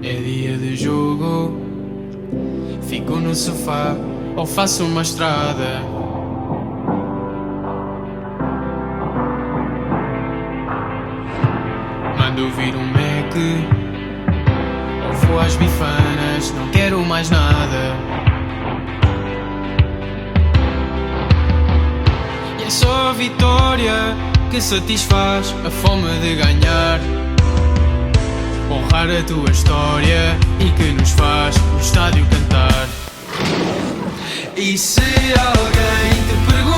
É dia de jogo, fico no sofá ou faço uma estrada. Mando vir um Mac ou vou às bifanas, não quero mais nada. E é só a vitória que satisfaz a fome de ganhar. Honrar a tua história e que nos faz no estádio cantar. E se alguém te perguntar